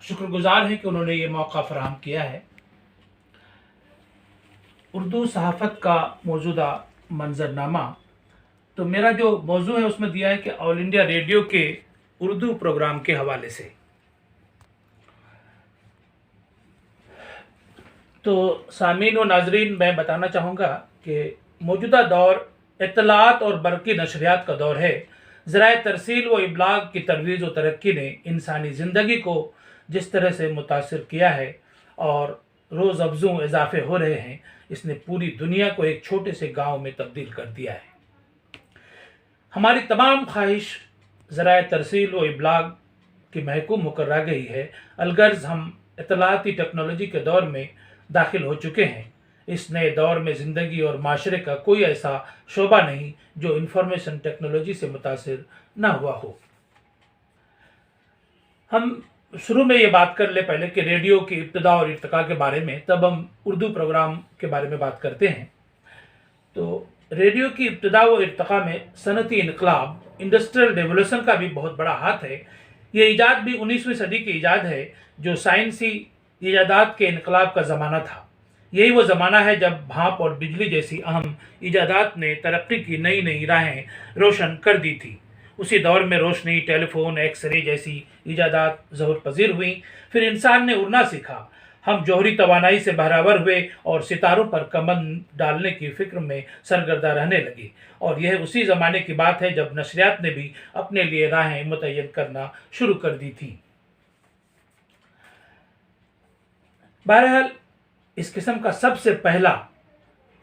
शुक्रगुजार हैं कि उन्होंने ये मौका फराहम किया है। उर्दू सहाफ़त का मौजूदा मंजरनामा, तो मेरा जो मौजू है उसमें दिया है कि ऑल इंडिया रेडियो के उर्दू प्रोग्राम के हवाले से। तो सामीन व नाजरीन, मैं बताना चाहूँगा कि मौजूदा दौर इत्तलात और बरक़ी नशरियात का दौर है। ज़राए तरसील व इबलाग की तरवीज़ व तरक्की ने इंसानी ज़िंदगी को जिस तरह से मुतासिर किया है और रोज़ अफ़ज़ों इजाफ़े हो रहे हैं, इसने पूरी दुनिया को एक छोटे से गांव में तब्दील कर दिया है। हमारी तमाम ख्वाहिश ज़राए तरसील व इबलाग की महकूम होकर रह गई है, अलगर्ज़ हम इत्तलाती टेक्नोलॉजी के दौर में दाखिल हो चुके हैं। इस नए दौर में ज़िंदगी और माशरे का कोई ऐसा शोबा नहीं जो इंफॉर्मेशन टेक्नोलॉजी से मुतासिर न हुआ हो। हम शुरू में ये बात कर ले पहले कि रेडियो की इब्तिदा और इर्तिका के बारे में, तब हम उर्दू प्रोग्राम के बारे में बात करते हैं। तो रेडियो की इब्तिदा व इर्तिका में सनती इनकलाब, इंडस्ट्रियल रेवोल्यूशन का भी बहुत बड़ा हाथ है। ये ईजाद भी 19वीं सदी की ईजाद है जो साइंसी ईजादात के इनकलाब का ज़माना था। यही वो ज़माना है जब भाप और बिजली जैसी अहम ईजादात ने तरक्की की नई नई राहें रोशन कर दी थी। उसी दौर में रोशनी, टेलीफोन, एक्सरे जैसी ईजादात ज़हूर पज़ीर हुई। फिर इंसान ने उड़ना सीखा, हम जौहरी तवानाई से बहरावर हुए और सितारों पर कमन डालने की फ़िक्र में सरगर्दा रहने लगे। और यह उसी ज़माने की बात है जब नशरियात ने भी अपने लिए राहें मुतय्यन करना शुरू कर दी थी। बहरहाल, इस किस्म का सबसे पहला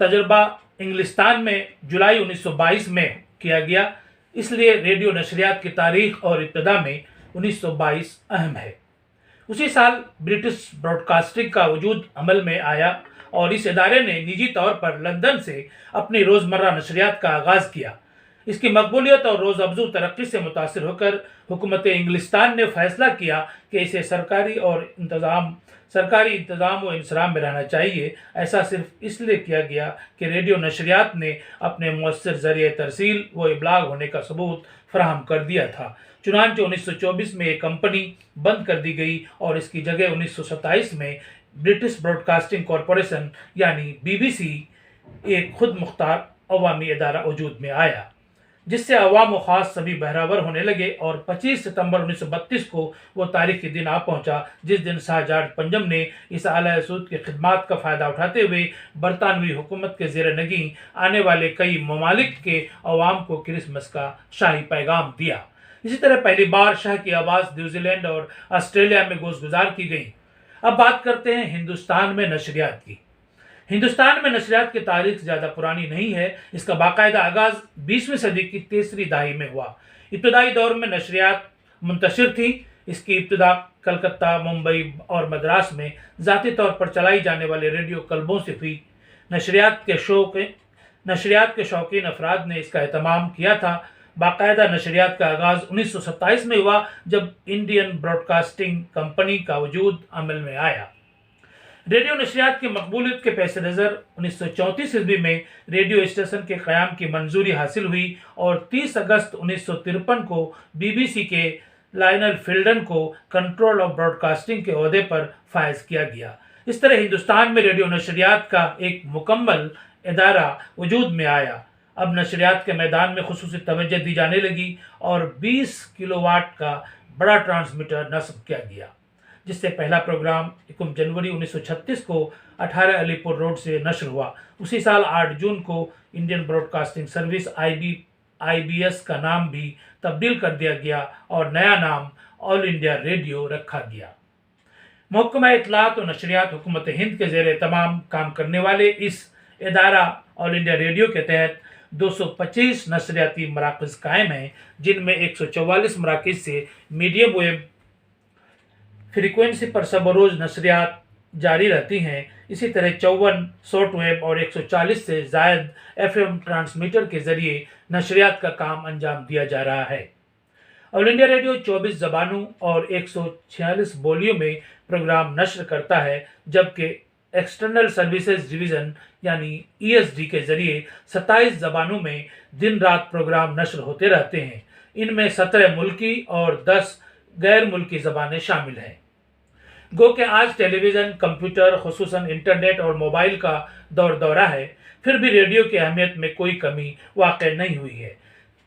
तजर्बा इंग्लिस्तान में जुलाई 1922 में किया गया, इसलिए रेडियो नशरियात की तारीख़ और इब्तिदा में 1922 अहम है। उसी साल ब्रिटिश ब्रॉडकास्टिंग का वजूद अमल में आया और इस इदारे ने निजी तौर पर लंदन से अपनी रोज़मर्रा नशरियात का आगाज़ किया। इसकी मकबूलियत और रोज़ अफ़ज़ू तरक्की से मुतासिर होकर हुकूमत इंग्लिस्तान ने फ़ैसला किया कि इसे सरकारी इंतज़ाम व इंसराम में रहना चाहिए। ऐसा सिर्फ इसलिए किया गया कि रेडियो नशरियात ने अपने मुअस्सिर ज़रिए तरसील व इबलाग होने का सबूत फराहम कर दिया था। चुनांचे 1924 में एक कंपनी बंद कर दी गई और इसकी जगह 1927 में ब्रिटिश ब्रॉडकास्टिंग कॉरपोरेशन यानी BBC, एक खुद मुख्तार अवामी इदारा वजूद में आया, जिससे अवाम व ख़ास सभी बहरावर होने लगे। और 25 सितंबर 1932 को वो तारीख़ी दिन आ पहुंचा जिस दिन शाह जॉर्ज पंजम ने इस आला सूद की खिदमात का फ़ायदा उठाते हुए बरतानवी हुकूमत के ज़ेर नगी आने वाले कई ममालिक के अवाम को क्रिसमस का शाही पैगाम दिया। इसी तरह पहली बार शाह की आवाज़ न्यूजीलैंड और ऑस्ट्रेलिया में गोशगुजार की गई। अब बात करते हैं हिंदुस्तान में नशरियात की। हिंदुस्तान में नशरियात की तारीख ज़्यादा पुरानी नहीं है। इसका बाकायदा आगाज़ 20वीं सदी की तीसरी दहाई में हुआ। इब्तदाई दौर में नशरियात मुंतशिर थी। इसकी इब्तदा कलकत्ता, मुंबई और मद्रास में ज़ाती तौर पर चलाई जाने वाले रेडियो क्लबों से हुई। नशरियात के शौकीन अफराद ने इसका एहतमाम किया था। बाकायदा नशरियात का आगाज़ 1927 में हुआ जब इंडियन ब्रॉडकास्टिंग कंपनी का वजूद अमल में आया। रेडियो नशरियात की मकबूलियत के पेश नज़र 1934 ईस्वी में रेडियो स्टेशन के क़याम की मंजूरी हासिल हुई और 30 अगस्त 1953 को BBC के लायनल फिल्डन को कंट्रोल ऑफ ब्रॉडकास्टिंग के ओहदे पर फायज किया गया। इस तरह हिंदुस्तान में रेडियो नशरियात का एक मुकम्मल इदारा वजूद में आया। अब नशरियात के मैदान में खुसूसी तवज्जो दी जाने लगी और 20 किलोवाट का बड़ा ट्रांसमीटर नस्ब किया गया, जिससे पहला प्रोग्राम 1 जनवरी 1936 को 18 अलीपुर रोड से नश्र हुआ। उसी साल 8 जून को इंडियन ब्रॉडकास्टिंग सर्विस IBS का नाम भी तब्दील कर दिया गया और नया नाम ऑल इंडिया रेडियो रखा गया। महकमा इत्तलात और नशरियात हुकूमत हिंद के ज़ेर तमाम काम करने वाले इस इदारा ऑल इंडिया रेडियो के तहत 225 नशरियाती मराकज़ कायम हैं, जिनमें 144 मराकज़ से मीडियम वेव फ्रीक्वेंसी पर सब रोज़ नशरियात जारी रहती हैं। इसी तरह 54 शॉर्ट वेव और 140 से ज़ायद FM ट्रांसमीटर के ज़रिए नशरियात का काम अंजाम दिया जा रहा है। ऑल इंडिया रेडियो 24 ज़बानों और 146 बोलियों में प्रोग्राम नश्र करता है, जबकि एक्सटर्नल सर्विसेज डिवीज़न यानी ESD के ज़रिए 27 ज़बानों में दिन रात प्रोग्राम नश्र होते रहते हैं। इनमें 17 मुल्की और 10 गैर मुल्की ज़बानें शामिल हैं। गो कि आज टेलीविज़न, कंप्यूटर, खुसूसन इंटरनेट और मोबाइल का दौर दौरा है, फिर भी रेडियो की अहमियत में कोई कमी वाक़ नहीं हुई है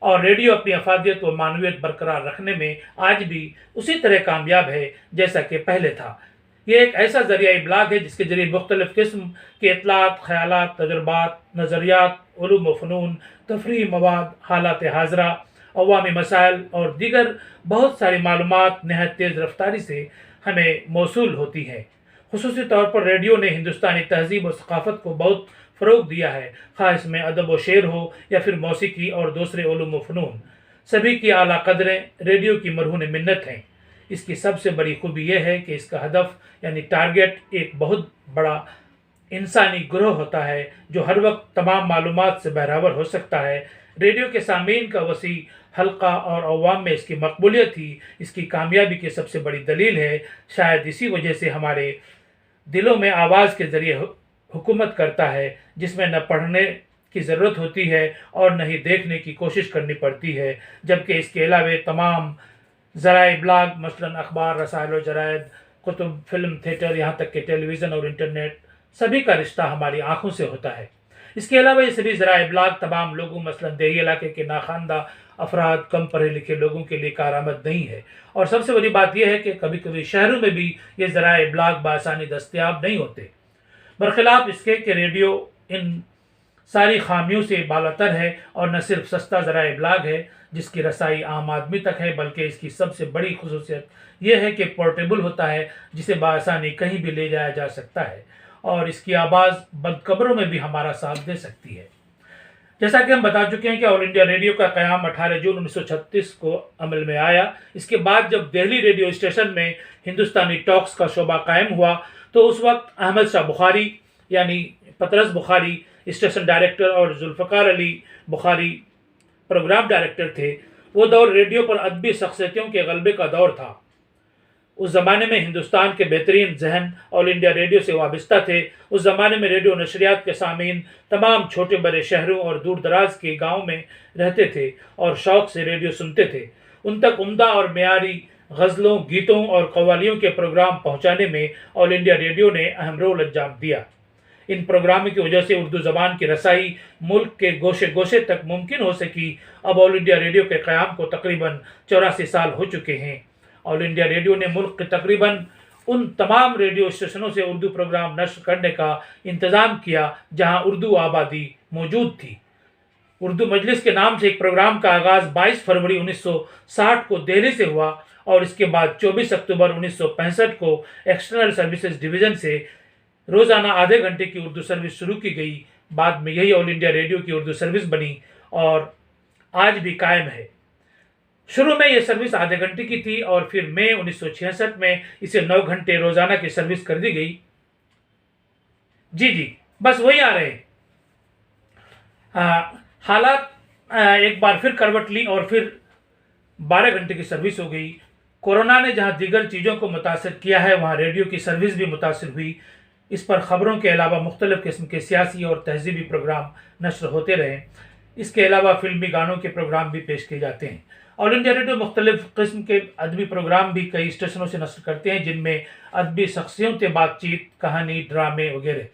और रेडियो अपनी अफादियत व मानवियत बरकरार रखने में आज भी उसी तरह कामयाब है जैसा कि पहले था। ये एक ऐसा ज़रिया इबलाग है जिसके ज़रिए मुख्तलिफ़ किस्म के इत्तलात, ख़यालात, तजुर्बात, नज़रियात, उलूम व फ़नून, तफरीही मवाद, हालात हाज़रा, अवामी मसाइल और दीगर बहुत सारी मालूमात नहायत तेज़ रफ्तारी से हमें मौसूल होती हैं। खुसूसी तौर पर रेडियो ने हिंदुस्तानी तहज़ीब और सक़ाफ़त को बहुत फ़रोग़ दिया है, ख़ास इसमें अदब व शेर हो या फिर मौसीकी और दूसरे उलूम व फ़नून। सभी की आला कदरें रेडियो की मरहून मिन्नत हैं। इसकी सबसे बड़ी खूबी यह है कि इसका हदफ यानी टारगेट एक बहुत बड़ा इंसानी ग्रोह होता है जो हर वक्त तमाम मालूमात से बहरावर हो सकता है। रेडियो के सामीन का वसी हल्का और अवाम में इसकी मकबूलियत ही इसकी कामयाबी की सबसे बड़ी दलील है। शायद इसी वजह से हमारे दिलों में आवाज़ के ज़रिए हुकूमत करता है, जिसमें न पढ़ने की ज़रूरत होती है और न ही देखने की कोशिश करनी पड़ती है, जबकि इसके अलावा तमाम ज़राए इब्लाग मसलन अखबार, रसायल व जरायद, कुतुब, फिल्म, थिएटर, यहाँ तक कि टेलीविज़न और इंटरनेट सभी का रिश्ता हमारी आँखों से होता है। इसके अलावा ये सभी ज़राए इब्लाग तमाम लोगों मसलन देही इलाके के नाखानदा अफराद, कम पढ़े लिखे लोगों के लिए कारआमद नहीं है। और सबसे बड़ी बात यह है कि कभी कभी शहरों में भी ये ज़राए इब्लाग बआसानी दस्तयाब नहीं होते। बरखिलाफ इसके कि रेडियो इन सारी खामियों से बालातर है और न सिर्फ सस्ता ज़राए इब्लाग है जिसकी रसाई आम आदमी तक है, बल्कि इसकी सबसे बड़ी खुसूसियत यह है कि पोर्टेबल होता है, जिसे बआसानी कहीं भी ले जाया जा सकता है और इसकी आवाज़ बदकबरों में भी हमारा साथ दे सकती है। जैसा कि हम बता चुके हैं कि ऑल इंडिया रेडियो का क़याम 18 जून 1936 को अमल में आया। इसके बाद जब दिल्ली रेडियो स्टेशन में हिंदुस्तानी टॉक्स का शोबा कायम हुआ तो उस वक्त अहमद शाह बुखारी यानी पतरस बुखारी स्टेशन डायरेक्टर और जुल्फ़िकार अली बुखारी प्रोग्राम डायरेक्टर थे। वो दौर रेडियो पर अदबी शख्सियतों के गलबे का दौर था। उस ज़माने में हिंदुस्तान के बेहतरीन जहन ऑल इंडिया रेडियो से वाबस्ता थे। उस ज़माने में रेडियो नशरियात के सामीन तमाम छोटे बड़े शहरों और दूर दराज के गाँव में रहते थे और शौक़ से रेडियो सुनते थे। उन तक उम्दा और मेयारी गज़लों, गीतों और कव्वालियों के प्रोग्राम पहुँचाने में ऑल इंडिया रेडियो ने अहम रोल अंजाम दिया। इन प्रोग्रामों की वजह से उर्दू ज़बान की रसाई मुल्क के गोशे गोशे तक मुमकिन हो सकी। अब ऑल इंडिया रेडियो के क़याम को तकरीबन 84 साल हो चुके हैं। ऑल इंडिया रेडियो ने मुल्क के तकरीबन उन तमाम रेडियो स्टेशनों से उर्दू प्रोग्राम नश्र करने का इंतज़ाम किया जहां उर्दू आबादी मौजूद थी। उर्दू मजलिस के नाम से एक प्रोग्राम का आगाज़ 22 फरवरी 1960 को दिल्ली से हुआ और इसके बाद 24 अक्टूबर 1965 को एक्सटर्नल सर्विसेज डिवीज़न से रोज़ाना आधे घंटे की उर्दू सर्विस शुरू की गई। बाद में यही ऑल इंडिया रेडियो की उर्दू सर्विस बनी और आज भी कायम है। शुरू में यह सर्विस आधे घंटे की थी और फिर मई 1966 में इसे 9 घंटे रोज़ाना की सर्विस कर दी गई। जी बस वही आ रहे हालात एक बार फिर करवट ली और फिर 12 घंटे की सर्विस हो गई। कोरोना ने जहां दीगर चीज़ों को मुतासर किया है वहां रेडियो की सर्विस भी मुतासर हुई। इस पर ख़बरों के अलावा मुख्तलिफ़ किस्म के सियासी और तहज़ीबी प्रोग्राम नश्र होते रहे। इसके अलावा फिल्मी गानों के प्रोग्राम भी पेश किए जाते हैं। ऑल इंडिया रेडियो मुख्तलिफ़ किस्म के अदबी प्रोग्राम भी कई स्टेशनों से नश्र करते हैं, जिनमें अदबी शख्सियतों, बातचीत, कहानी, ड्रामे वगैरह।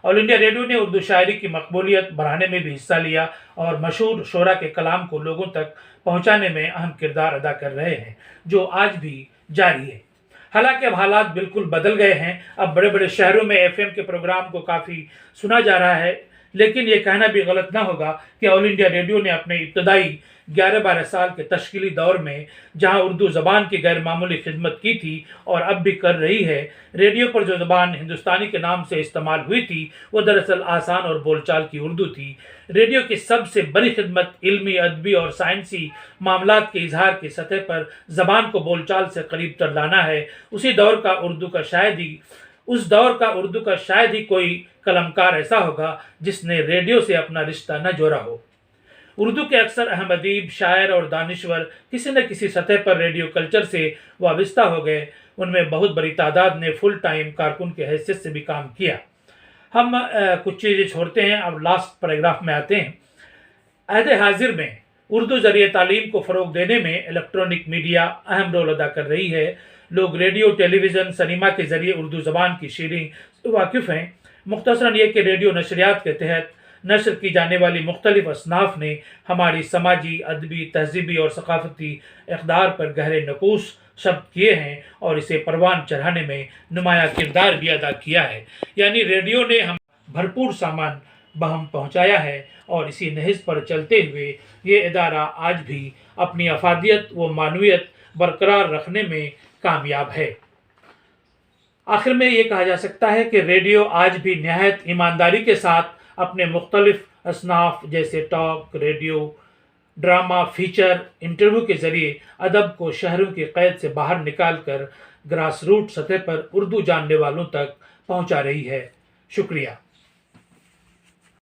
ऑल इंडिया रेडियो ने उर्दू शायरी की मकबूलियत बढ़ाने में भी हिस्सा लिया और मशहूर शोरा के कलाम को लोगों तक पहुँचाने में अहम किरदार अदा कर रहे हैं, जो आज भी जारी है। हालांकि अब हालात बिल्कुल बदल गए हैं। अब बड़े बड़े शहरों में एफएम के प्रोग्राम को काफ़ी सुना जा रहा है, लेकिन ये कहना भी गलत ना होगा कि ऑल इंडिया रेडियो ने अपने इब्तदाई 11-12 साल के तश्कीली दौर में जहां उर्दू ज़बान की गैर मामूली खिदमत की थी और अब भी कर रही है, रेडियो पर जो ज़बान हिंदुस्तानी के नाम से इस्तेमाल हुई थी वो दरअसल आसान और बोलचाल की उर्दू थी। रेडियो की सबसे बड़ी खिदमत इल्मी, अदबी और साइंसी मामलात के इजहार की सतह पर ज़बान को बोलचाल से करीब तर लाना है। उस दौर का उर्दू का शायद ही कोई कलमकार ऐसा होगा जिसने रेडियो से अपना रिश्ता न जोड़ा हो। उर्दू के अक्सर अहम अदीब, शायर और दानिश्वर किसी न किसी सतह पर रेडियो कल्चर से वाबस्ता हो गए। उनमें बहुत बड़ी तादाद ने फुल टाइम कारकुन की हैसियत से भी काम किया। हम कुछ चीज़ें छोड़ते हैं, अब लास्ट पैराग्राफ में आते हैं। अहद हाजिर में उर्दू ज़रिए तालीम को फ़रोग़ देने में इलेक्ट्रॉनिक मीडिया अहम रोल अदा कर रही है। لوگ ریڈیو، ٹیلی ویژن، سنیما کے ذریعے اردو زبان کی شیریں سے واقف ہیں۔ مختصراً یہ کہ ریڈیو نشریات کے تحت نشر کی جانے والی مختلف اصناف نے ہماری سماجی، ادبی، تہذیبی اور ثقافتی اقدار پر گہرے نقوش ثبت کیے ہیں اور اسے پروان چڑھانے میں نمایاں کردار بھی ادا کیا ہے۔ یعنی ریڈیو نے ہم بھرپور سامان بہم پہنچایا ہے، اور اسی نہج پر چلتے ہوئے یہ ادارہ آج بھی اپنی افادیت و معنویت برقرار رکھنے میں کامیاب ہے۔ آخر میں یہ کہا جا سکتا ہے کہ ریڈیو آج بھی نہایت ایمانداری کے ساتھ اپنے مختلف اصناف جیسے talk radio, drama, feature, interview کے ذریعے ادب کو شہروں کی قید سے باہر نکال کر گراس روٹ سطح پر اردو جاننے والوں تک پہنچا رہی ہے۔ شکریہ۔